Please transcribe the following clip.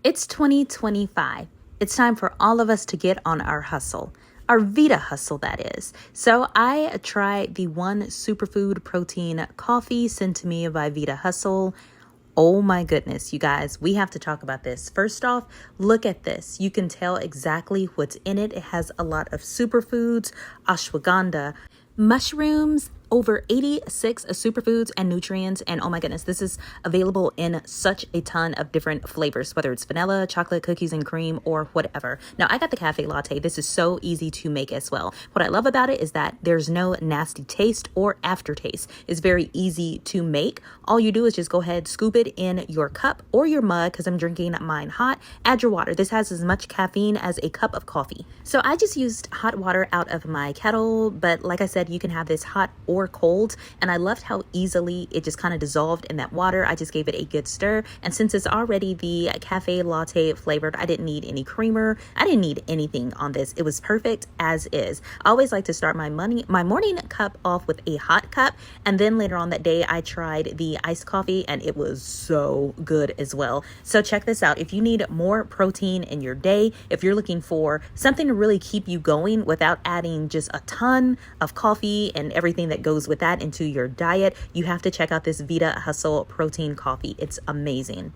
It's 2025. It's time for all of us to get on our hustle. Our VitaHustle, that is. So I tried the one superfood protein coffee sent to me by VitaHustle. Oh my goodness, you guys, we have to talk about this. First off, look at this. You can tell exactly what's in it. It has a lot of superfoods, ashwagandha, mushrooms, over 86 superfoods and nutrients. And oh my goodness, this is available in such a ton of different flavors, whether it's vanilla, chocolate, cookies and cream, or whatever. Now, I got the cafe latte. This is so easy to make as well. What I love about it is that there's no nasty taste or aftertaste. It's very easy to make. All you do is just go ahead, scoop it in your cup or your mug, because I'm drinking mine hot. Add your water. This has as much caffeine as a cup of coffee. So I just used hot water out of my kettle, but like I said, you can have this hot or cold, and I loved how easily it just kind of dissolved in that water. I just gave it a good stir, and since it's already the cafe latte flavored, I didn't need any creamer. I didn't need anything on this. It was perfect as is. I always like to start my morning cup off with a hot cup, and then later on that day I tried the iced coffee, and it was so good as well. So check this out. If you need more protein in your day, if you're looking for something to really keep you going without adding just a ton of coffee and everything that goes with that into your diet, you have to check out this VitaHustle protein coffee. It's amazing.